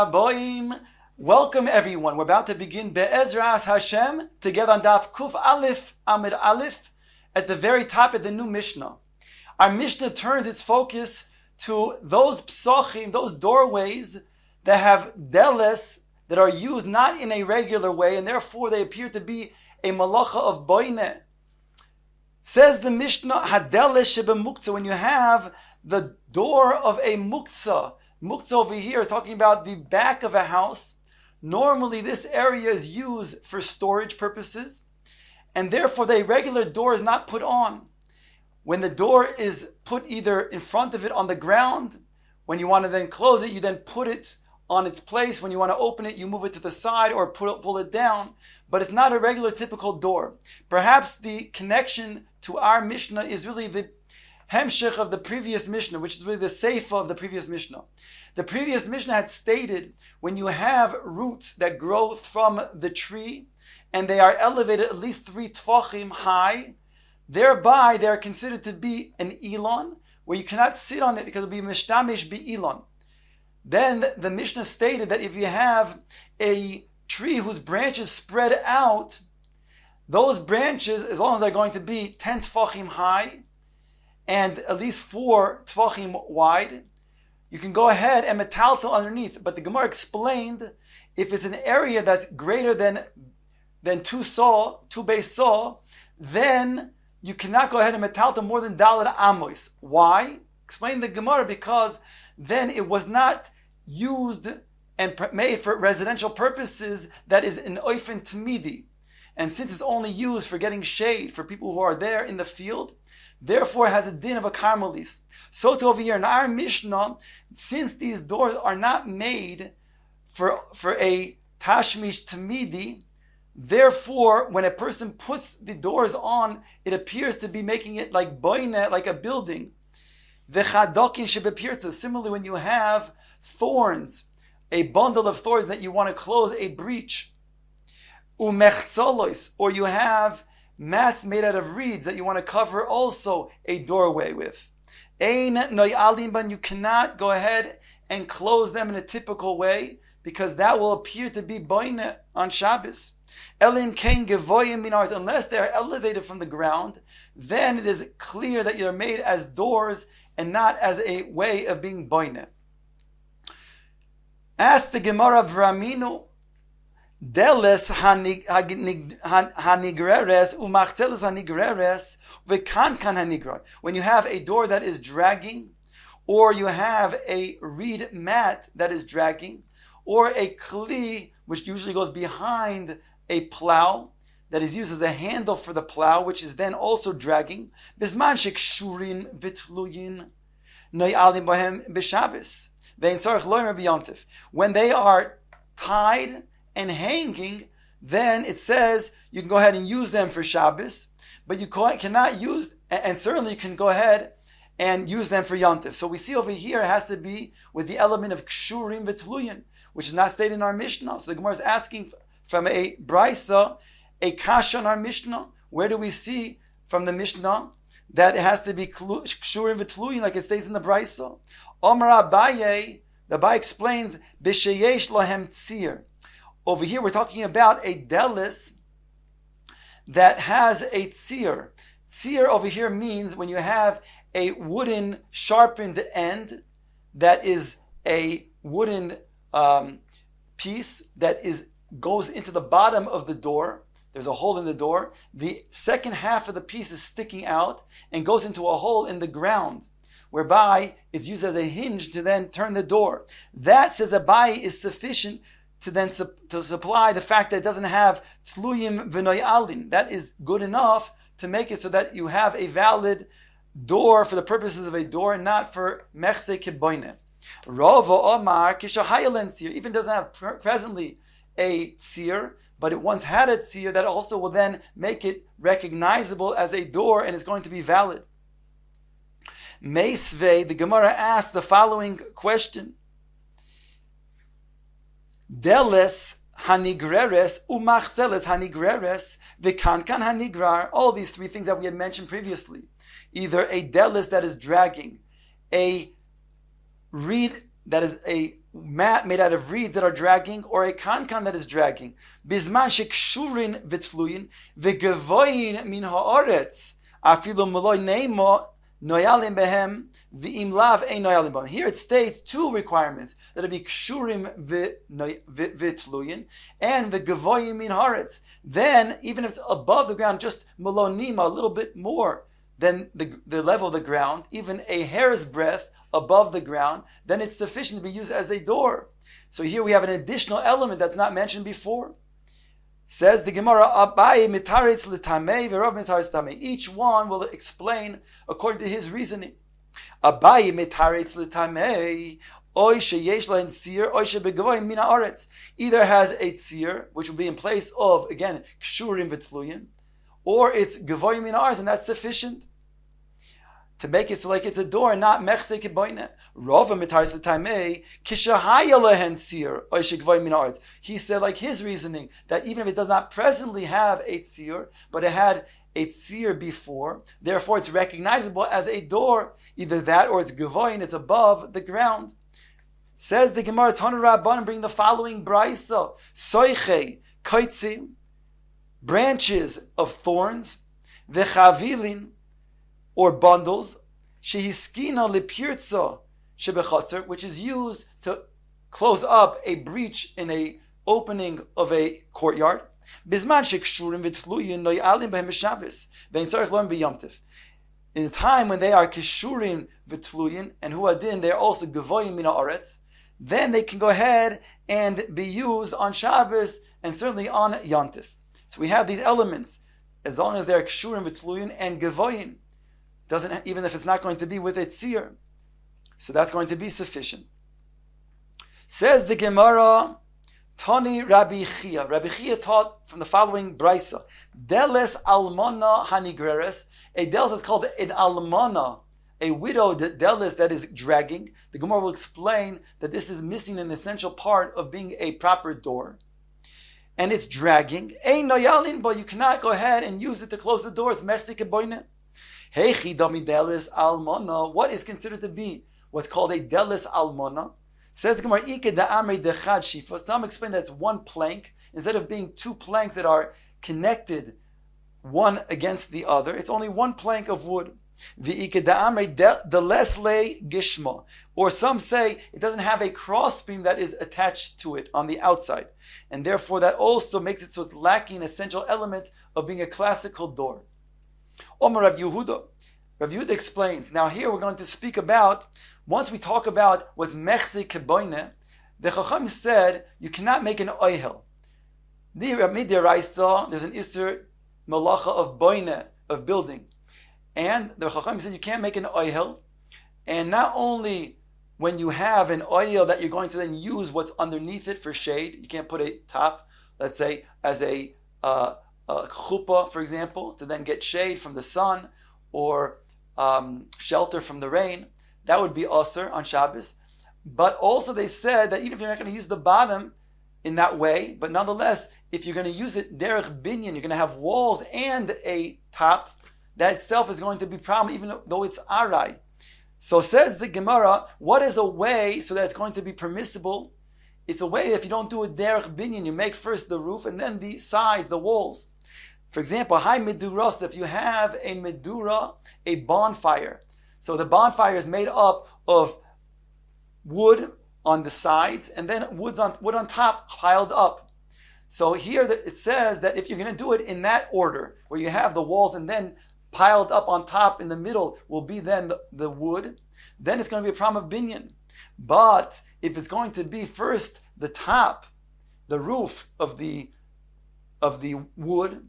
Aboim. Welcome everyone. We're about to begin Be'ezras Hashem together on Daf Kuf Aleph Amud Aleph at the very top of the new Mishnah. Our Mishnah turns its focus to those psochim, those doorways that have deles that are used not in a regular way and therefore they appear to be a malacha of boine. Says the Mishnah, Hadeles shebemuktzah, when you have the door of a muktzah. Muktzah over here is talking about the back of a house. Normally this area is used for storage purposes, and therefore the regular door is not put on. When the door is put either in front of it on the ground, when you want to then close it, you then put it on its place. When you want to open it, you move it to the side or pull it down. But it's not a regular typical door. Perhaps the connection to our Mishnah is really the hemshech of the previous Mishnah, which is really the seifa of the previous Mishnah. The previous Mishnah had stated when you have roots that grow from the tree and they are elevated at least 3 tfachim high, thereby they are considered to be an elon, where you cannot sit on it because it will be mishtamish bi elon. Then the Mishnah stated that if you have a tree whose branches spread out, those branches, as long as they're going to be 10 tfachim high and at least 4 tfachim wide, you can go ahead and metaltal underneath. But the Gemara explained, if it's an area that's greater than 2 base saw, then you cannot go ahead and metaltal more than daled amos. Why? Explain the Gemara, because then it was not used and made for residential purposes, that is an oifen tmidi. And since it's only used for getting shade for people who are there in the field, therefore it has a din of a karmelis. So to over here in our Mishnah, since these doors are not made for a tashmish tamidi, therefore when a person puts the doors on, it appears to be making it like boine, like a building. V'chadokin shebepirtza. Similarly, when you have thorns, a bundle of thorns that you want to close a breach, umechzolos, or you have mats made out of reeds that you want to cover also a doorway with. Ein noyalim ban, you cannot go ahead and close them in a typical way because that will appear to be boine on Shabbos. Elim kein gevoyim minars, unless they are elevated from the ground, then it is clear that you're made as doors and not as a way of being boine. Ask the Gemara of Raminu, deles hanigreres umachteles hanigreres v'kan hanigrar. When you have a door that is dragging, or you have a reed mat that is dragging, or a kli which usually goes behind a plow that is used as a handle for the plow, which is then also dragging, bisman shekshurin v'tluyin noyalim bohem b'Shabbos ve'in tzarich loimer b'yontif. When they are tied and hanging, then it says you can go ahead and use them for Shabbos, but you cannot use, and certainly you can go ahead and use them for Yontif. So we see over here it has to be with the element of kshurim v'tluyin, which is not stated in our Mishnah. So the Gemara is asking from a brisa, a kasha in our Mishnah. Where do we see from the Mishnah that it has to be kshurim v'tluyin like it states in the brisa? Omar Abaye, the Abaye explains, b'sheyesh lahem tzir. Over here, we're talking about a delis that has a tzir. Tzir over here means when you have a wooden sharpened end that is a wooden piece that goes into the bottom of the door. There's a hole in the door. The second half of the piece is sticking out and goes into a hole in the ground, whereby it's used as a hinge to then turn the door. That, says Abaye, is sufficient to then to supply the fact that it doesn't have tluyim v'noyalin. That is good enough to make it so that you have a valid door for the purposes of a door and not for mechse keboine. Rova Omar kishahayalen tzir, even doesn't have presently a tzir, but it once had a tzir that also will then make it recognizable as a door and is going to be valid. Meisvei, the Gemara asks the following question. Deles hanigreres umachzeles hanigreres v'kankan hanigrar. All these 3 things that we had mentioned previously. Either a deles that is dragging, a reed that is a mat made out of reeds that are dragging, or a kankan that is dragging. Bizman shekshurin v'tluyin v'gevoyin min haaretz afilu meloy neimo noyalim behem v'im lav ein noyalim behem. Here it states two requirements, that it be kshurim v'tluyin and v'gevoyin min haaretz. Then, even if it's above the ground, just melonima, a little bit more than the level of the ground, even a hair's breadth above the ground, then it's sufficient to be used as a door. So here we have an additional element that's not mentioned before. Says the Gemara, Abaye mitaretz l'tamei v'Rav mitaretz l'tamei. Each one will explain according to his reasoning. Abaye mitaretz l'tamei, oy sheyesh lahen tzir, oy shebegavoy min haaretz. Either has a tzir, which will be in place of, again, kshurim v'tluyin, or it's gavoy min haaretz, and that's sufficient to make it so like it's a door, not mechse keboine. Rova mitaretz l'tamei kishahaya lehen tzir oy shegavoy min haaretz. He said, like his reasoning, that even if it does not presently have a tzir, but it had a tzir before, therefore it's recognizable as a door. Either that or it's gavoy and it's above the ground. Says the Gemara, Tanu Rabbanan, bring the following brisa: soiche kaitzim, branches of thorns, v'chavilin, or bundles, shehiskina lipirtza shebechatzer, which is used to close up a breach in a opening of a courtyard. Bizman shekshurim v'tluyin noyalim behem b'Shabbos ve'in tzarich lohem b'Yom Tov. In a time when they are kishurim v'tluyin and huadin, they are also gavoyim min haaretz, then they can go ahead and be used on Shabbos and certainly on Yom Tov. So we have these elements, as long as they're kishurim v'tluyin and gavoyim. Doesn't, even if it's not going to be with a tzir, so that's going to be sufficient. Says the Gemara, Tani Rabbi Chia. Rabbi Chia taught from the following brisa: Deles almana hanigreres. A deles is called an almana, a widow deles that is dragging. The Gemara will explain that this is missing an essential part of being a proper door, and it's dragging. Ein noyalin, but you cannot go ahead and use it to close the door. It's mechse keboine. Heichi dami delis almona. What is considered to be what's called a delis almona? Says the Gemara, Ike da amri dechad shifa. Some explain that it's one plank instead of being two planks that are connected one against the other. It's only one plank of wood. V'ike da amri delesle gishma. Or some say it doesn't have a crossbeam that is attached to it on the outside, and therefore that also makes it so it's lacking an essential element of being a classical door. Omar Rav Yehuda. Rav Yehuda explains, now here we're going to speak about, once we talk about what's mechse keboine, the Chacham said you cannot make an oihel. There's an iser malacha of boine, of building. And the Chacham said you can't make an oihel. And not only when you have an oil that you're going to then use what's underneath it for shade, you can't put a top, let's say, as a chuppah, for example, to then get shade from the sun or shelter from the rain. That would be asr on Shabbos. But also they said that even if you're not going to use the bottom in that way, but nonetheless, if you're going to use it derech binyan, you're going to have walls and a top, that itself is going to be a problem, even though it's arai. So says the Gemara, what is a way so that it's going to be permissible? It's a way if you don't do a derech binyan, you make first the roof and then the sides, the walls. For example, high meduras, if you have a medura, a bonfire. So the bonfire is made up of wood on the sides and then wood on top piled up. So here it says that if you're going to do it in that order, where you have the walls and then piled up on top in the middle will be then the wood, then it's going to be a problem of binyan. But if it's going to be first the top, the roof of the wood,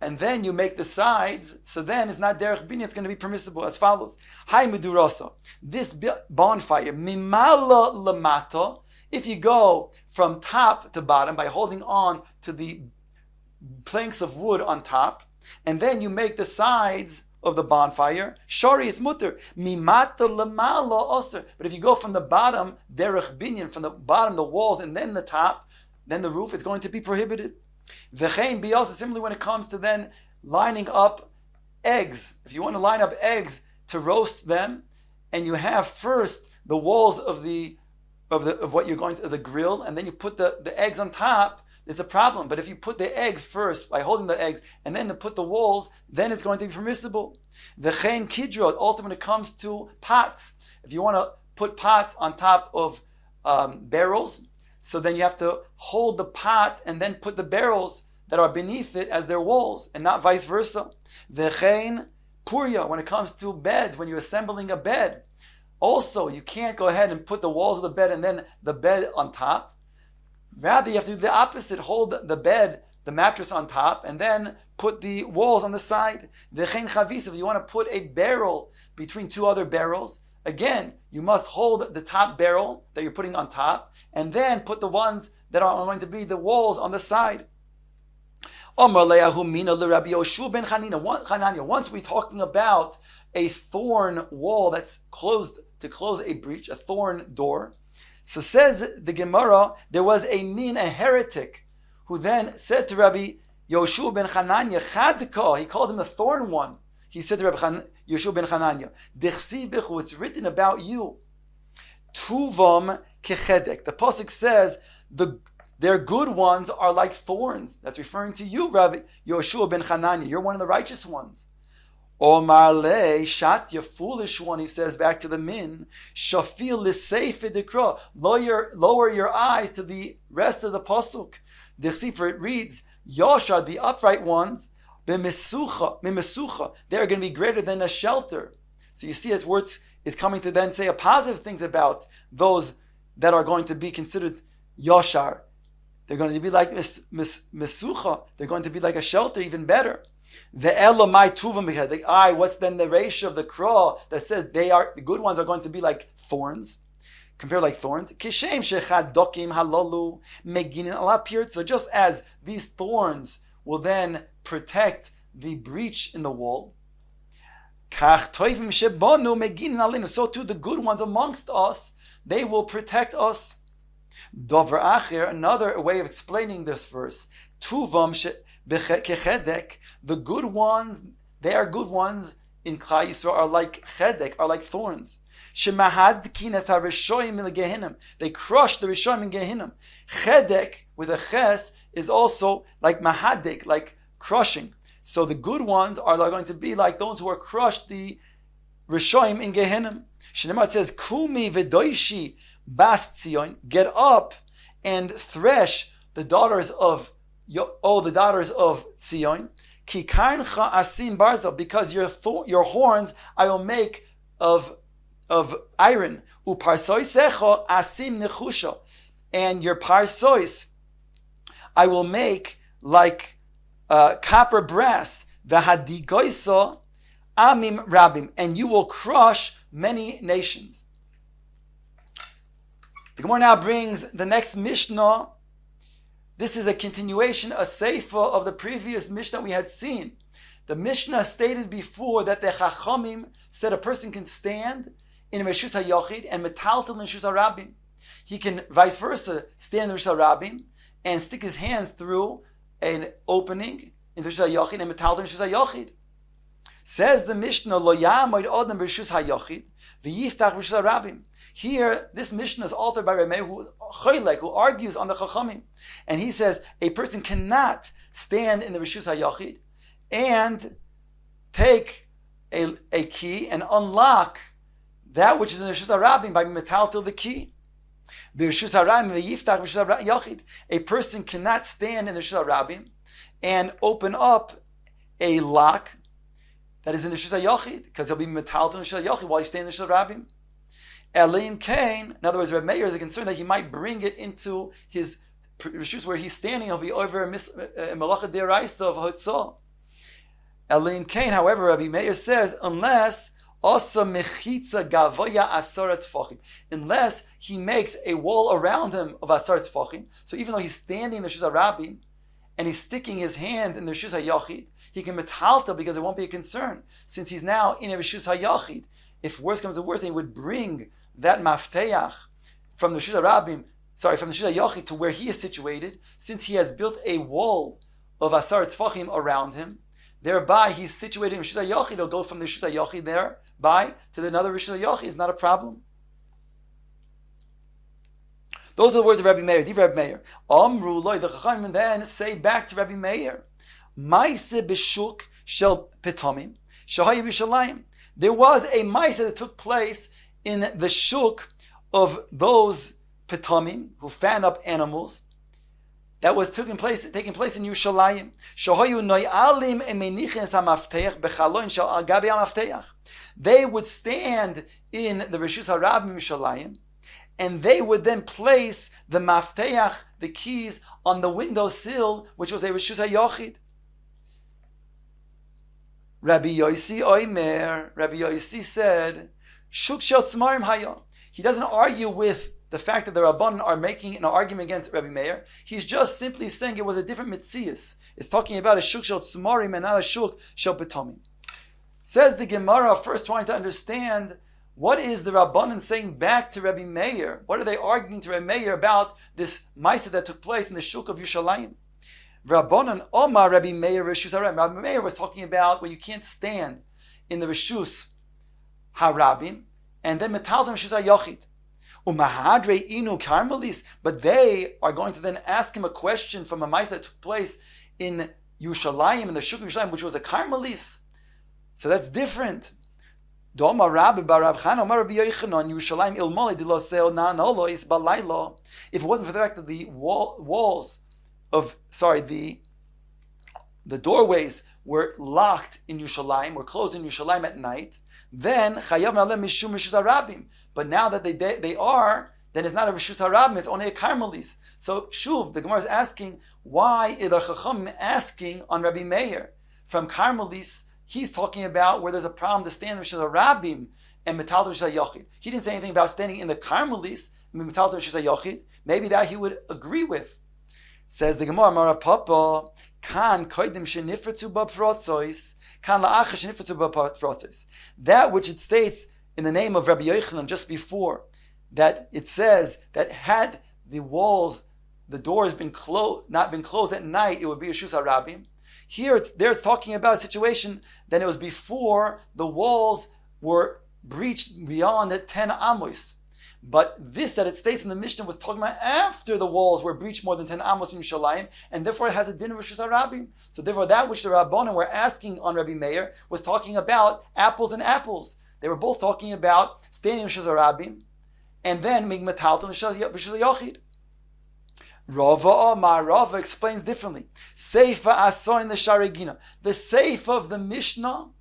and then you make the sides, so then it's not derech binyan, it's going to be permissible as follows. Hai medurasa, this bonfire, mimala lamata, if you go from top to bottom by holding on to the planks of wood on top, and then you make the sides of the bonfire, shari, it's mutter. Mimata lamala osir. But if you go from the bottom, derech binyan, from the bottom, the walls, and then the top, then the roof, it's going to be prohibited. V'chein biyasa, similarly when it comes to then lining up eggs. If you want to line up eggs to roast them, and you have first the walls of the of what you're going to the grill, and then you put the eggs on top, it's a problem. But if you put the eggs first by holding the eggs and then to put the walls, then it's going to be permissible. V'chein kidrot, also when it comes to pots, if you want to put pots on top of barrels, so then you have to hold the pot and then put the barrels that are beneath it as their walls, and not vice versa. V'chein purya, when it comes to beds, when you're assembling a bed, also you can't go ahead and put the walls of the bed and then the bed on top. Rather, you have to do the opposite. Hold the bed, the mattress on top, and then put the walls on the side. V'chein chavis, if you want to put a barrel between two other barrels, again, you must hold the top barrel that you're putting on top, and then put the ones that are going to be the walls on the side. Once we're talking about a thorn wall that's closed, to close a breach, a thorn door. So says the Gemara, there was a heretic, who then said to Rabbi Yoshua ben Chananya, Chadka, he called him the thorn one. He said to Rabbi Yoshua ben Chananya, Dichsibichu, it's written about you. Tuvam kechedek. The pasuk says, their good ones are like thorns. That's referring to you, Rabbi Yoshua ben Chananya. You're one of the righteous ones. Omar le shat, you foolish one, he says back to the min. Shafil l'seif dekra. Lower your eyes to the rest of the pasuk. For it reads, Yashar, the upright ones, b'mesucha. They are going to be greater than a shelter. So you see, its words is coming to then say a positive things about those that are going to be considered Yashar. They're going to be like mesucha. They're going to be like a shelter, even better. The Elamai Tuvam, what's then the ratio of the Krah that says the good ones are going to be like thorns? Compare like thorns. Kishem shechadokim halalu meginin alapir. So just as these thorns will then protect the breach in the wall, kach toivim shebonu meginin alinu. So too the good ones amongst us, they will protect us. Dover acher, another way of explaining this verse. Tuvam kechedek, the good ones, they are good ones in Klal Yisrael, are like chedek, are like thorns. Shemahad kinas harishoyim in Gehinnom, they crush the rishoyim in Gehinnom. Chedek with a ches is also like mahadek, like crushing. So the good ones are going to be like those who are crushed, the rishoyim in Gehinnom. Shneimar says, Kumi v'doishi bas Tzion, get up and thresh the daughters of Tzion, ki karncha asim barza, because your horns I will make of iron, uparsoisecho asim nechusha, and your parsois I will make like copper brass, v'hadigoisa amim rabim, and you will crush many nations. The Gemara now brings the next Mishnah. This is a continuation, a seifa of the previous Mishnah we had seen. The Mishnah stated before that the Chachamim said a person can stand in Reshus HaYachid and metaltel in Reshus HaRabim. He can, vice versa, stand in Reshus HaRabim and stick his hands through an opening in Reshus HaYachid and metaltel in Reshus HaYachid. Says the Mishnah, Lo Yamoid Odem Reshus HaYachid v'yiftach Reshus HaRabim. Here, this Mishnah is authored by Rameh, who argues on the Chachamim. And he says, a person cannot stand in the Reshus HaYachid and take a key and unlock that which is in the Reshus HaRabim by metaltel the key. A person cannot stand in the Reshus HaRabim and open up a lock that is in the Reshus HaYachid, because he'll be metaltel in the Reshus HaYachid while he's staying in the Reshus HaRabim. Elim Kain, in other words, Reb Meir is concerned that he might bring it into his reshus where he's standing. He'll be over a malacha deraisa of hotzah. Elim Kain, however, Rabbi Meir says, unless asa mechitza gavoya asar tefachim, unless he makes a wall around him of asar tefachim. So even though he's standing in the Reshus HaRabim and he's sticking his hands in the Reshus HaYachid, he can metalta because it won't be a concern, since he's now in a Reshus HaYachid. If worse comes to worse, he would bring that mafteach from the Reshus HaRabim, from the Reshus HaYachid to where he is situated, since he has built a wall of asar tefachim around him. Thereby, he's situated in Reshus HaYachid. He'll go from the Reshus HaYachid thereby to another Reshus HaYachid. It's not a problem. Those are the words of Rabbi Meir. Rabbi Meir. Amru loy, the Chachamim then say back to Rabbi Meir, Maise b'shuk shel pitomim shahayu b'Yerushalayim. There was a maise that took place in the shuk of those pitomim who fan up animals. That was taking place in Yerushalayim. Shahayu noyalim emenichen hamaftech bechalon shel al gabi hamaftech. They would stand in the Reshus HaRabim Yerushalayim, and they would then place the mafteach, the keys, on the windowsill, which was a Reshus HaYochid. Rabbi Yosi Oimer, Rabbi Yosi said, Shuk shel tzmarim haya. He doesn't argue with the fact that the Rabbanan are making an argument against Rabbi Meir. He's just simply saying it was a different mitzias. It's talking about a shuk shel tzmarim and not a shuk shel pitomim. Says the Gemara, first trying to understand what is the Rabbanan saying back to Rabbi Meir. What are they arguing to Rabbi Meir about this ma'aseh that took place in the shuk of Yerushalayim? Rabbanan Omar Rabbi Meir Reshus HaRabim. Rabbi Meir was talking about when you can't stand in the Reshus HaRabim and then metal them Reshus HaYochid. Umahadre inu karmelis, but they are going to then ask him a question from a ma'aseh that took place in Yerushalayim, in the shuk of Yerushalayim, which was a karmelis. So that's different. If it wasn't for the fact that the doorways were locked in Yerushalayim, were closed in Yerushalayim at night, then chayav nalem mishum reshus harabim. But now that they are, then it's not a reshus harabim; it's only a karmelis. So shuv, the Gemara is asking, why is the Chacham asking on Rabbi Meir from karmelis? He's talking about where there's a problem to stand in reshus harabim and metal reshus hayochid. He didn't say anything about standing in the karmelis and metal reshus hayochid. Maybe that he would agree with. Says the Gemara, Mara Papa, kan koidim shenifratu b'protzois, kan la'achar shenifratu b'protzois. That which it states in the name of Rabbi Yochanan just before, that it says that had the walls, the doors not been closed at night, it would be a reshus harabim. Here it's talking about a situation that it was before the walls were breached beyond the 10 amos. But this that it states in the Mishnah was talking about after the walls were breached more than 10 amos in Yerushalayim, and therefore it has a din of reshus harabim. So therefore that which the Rabbanan were asking on Rabbi Meir was talking about apples and apples. They were both talking about standing in reshus harabim and then making metalton reshus hayochid. Rava explains differently. Seifa asoin the sharegina. The seifa of the Mishnah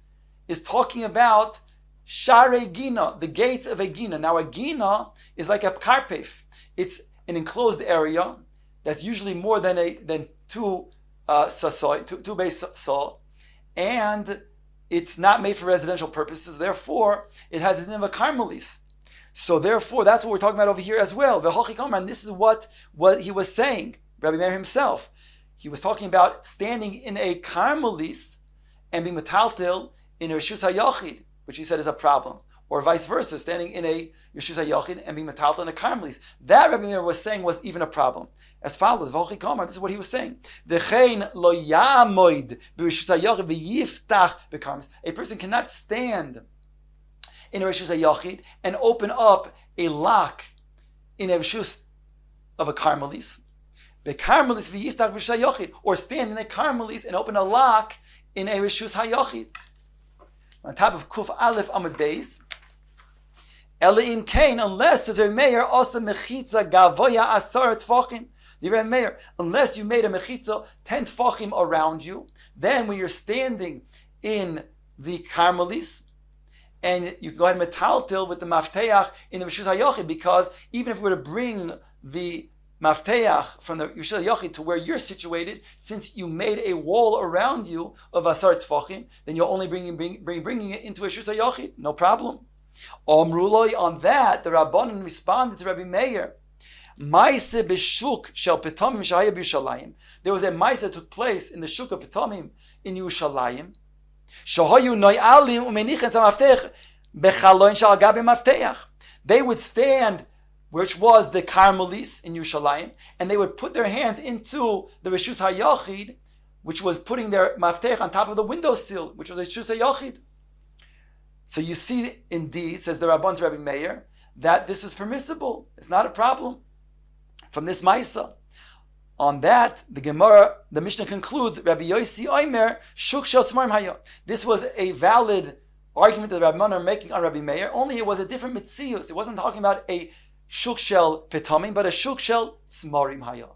is talking about sharegina, the gates of a gina. Now a gina is like a karpef. It's an enclosed area that's usually more than two base saw, and it's not made for residential purposes. Therefore, it has the name of a karmelis. So therefore, that's what we're talking about over here as well. And this is what he was saying, Rabbi Meir himself. He was talking about standing in a karmelis and being metaltel in a reshus hayochid, which he said is a problem. Or vice versa, standing in a reshus hayochid and being metaltel in a karmelis. That Rabbi Meir was saying was even a problem. As follows, this is what he was saying. A person cannot stand in a reshus hayochid and open up a lock in a reshus of a karmelis. Or stand in a karmelis and open a lock in a reshus hayochid. On top of Kuf Aleph Amud Beis, Eleim Kain, unless as Rabbi Meir also mechitza gavoya asar tfachim. The Rabbi Meir, unless you made a mechitza 10 tfachim around you, then when you're standing in the karmelis, and you can go ahead and metaltel with the mafteach in the reshus hayochid, because even if we were to bring the mafteach from the reshus hayochid to where you're situated, since you made a wall around you of asar tfachim, then you're only bringing it into a reshus hayochid, no problem. Omruloi, on that, the Rabbanan responded to Rabbi Meir. Maise b'shuk shel pitomim shahaya b'Yerushalayim. There was a maise that took place in the shuk of pitomim in Yerushalayim. They would stand, which was the karmelis in Yerushalayim, and they would put their hands into the reshus hayochid, which was putting their maftech on top of the windowsill, which was a reshus hayochid. So you see, indeed, says the Rabban to Rabbi Meir, that this is permissible. It's not a problem. from this Maisa. On that, the Mishnah concludes, Rabbi Yossi Omer, Shuk Shel Tzmarim Hayo. This was a valid argument that the Rabbanan are making on Rabbi Meir, only it was a different mitzius. It wasn't talking about a Shuk Shel Pitamim, but a Shuk Shel Tzmarim Hayo.